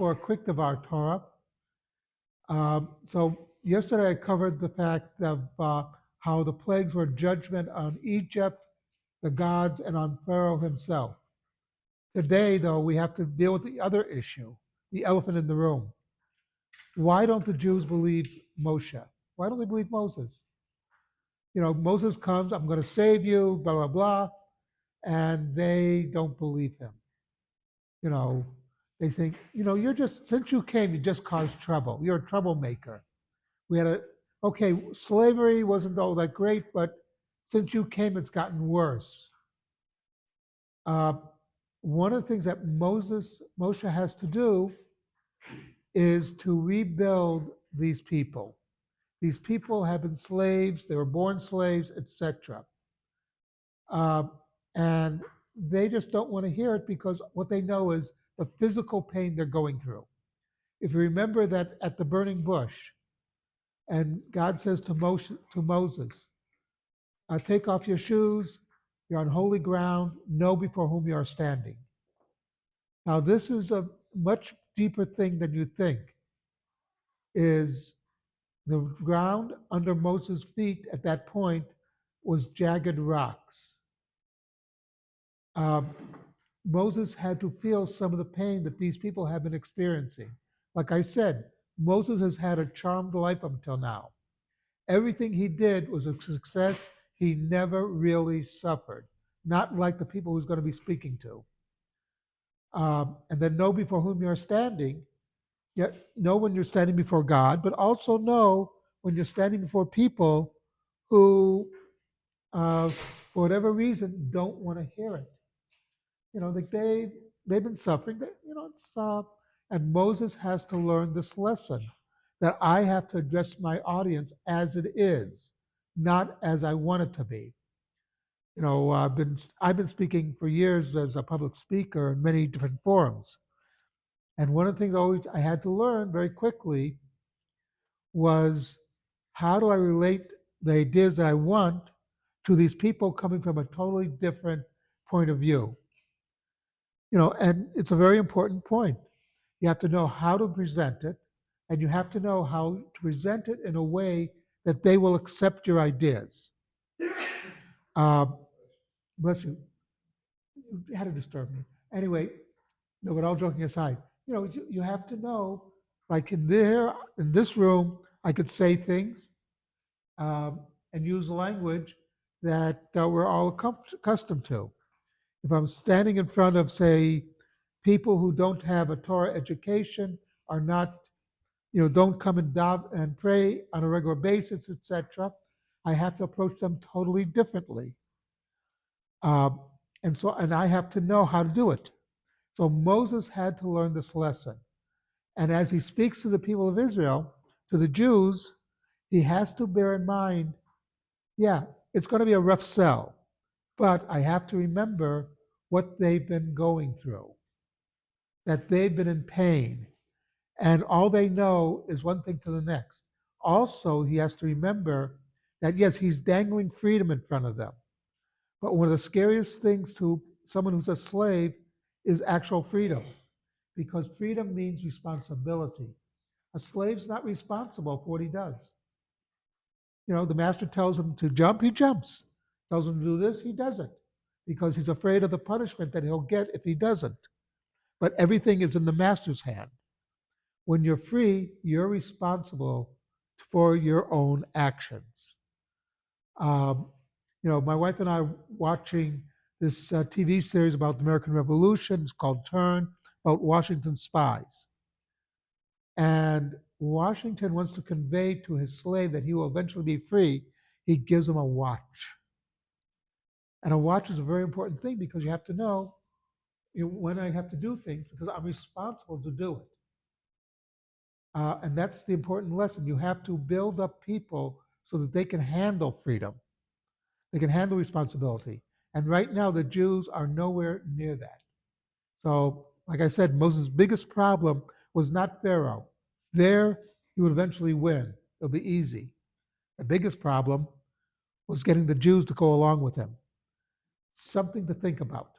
for a quick of our Torah. So yesterday I covered the fact of how the plagues were judgment on Egypt, the gods, and on Pharaoh himself. Today, though, we have to deal with the other issue, the elephant in the room. Why don't the Jews believe Moshe? Why don't they believe Moses? Moses comes, I'm going to save you, blah, blah, blah, and they don't believe him. You know, they think, since you came, you just caused trouble. You're a troublemaker. We had slavery wasn't all that great, but since you came, it's gotten worse. Uh, one of the things that Moshe has to do is to rebuild these people. These people have been slaves, they were born slaves, etc. And they just don't want to hear it because what they know is the physical pain they're going through. If you remember that at the burning bush, and God says to Moses, take off your shoes, you're on holy ground, know before whom you are standing. Now, this is a much deeper thing than you think, is the ground under Moses' feet at that point was jagged rocks. Moses had to feel some of the pain that these people have been experiencing. Like I said, Moses has had a charmed life up until now. Everything he did was a success. He never really suffered, not like the people he's going to be speaking to. And then know before whom you're standing. Yet know when you're standing before God, but also know when you're standing before people who, for whatever reason, don't want to hear it. Like they've been suffering. And Moses has to learn this lesson that I have to address my audience as it is, not as I want it to be. I've been speaking for years as a public speaker in many different forums, and one of the things always I had to learn very quickly was how do I relate the ideas that I want to these people coming from a totally different point of view. And it's a very important point. You have to know how to present it, and you have to know how to present it in a way that they will accept your ideas. Bless you. You had to disturb me. Anyway, no, but all joking aside, you have to know, like in this room, I could say things and use language that we're all accustomed to. If I'm standing in front of, say, people who don't have a Torah education, are not, don't come and pray on a regular basis, etc., I have to approach them totally differently. And I have to know how to do it. So Moses had to learn this lesson. And as he speaks to the people of Israel, to the Jews, he has to bear in mind, yeah, it's going to be a rough sell, but I have to remember what they've been going through, that they've been in pain, and all they know is one thing to the next. Also, he has to remember that, yes, he's dangling freedom in front of them. But one of the scariest things to someone who's a slave is actual freedom, because freedom means responsibility. A slave's not responsible for what he does. The master tells him to jump, he jumps. Tells him to do this, he does it, because he's afraid of the punishment that he'll get if he doesn't. But everything is in the master's hand. When you're free, you're responsible for your own actions. My wife and I are watching this TV series about the American Revolution. It's called Turn, about Washington's spies. And Washington wants to convey to his slave that he will eventually be free. He gives him a watch. And a watch is a very important thing because you have to know when I have to do things because I'm responsible to do it. And that's the important lesson. You have to build up people so that they can handle freedom. They can handle responsibility. And right now, the Jews are nowhere near that. So, like I said, Moses' biggest problem was not Pharaoh. There, he would eventually win. It'll be easy. The biggest problem was getting the Jews to go along with him. Something to think about.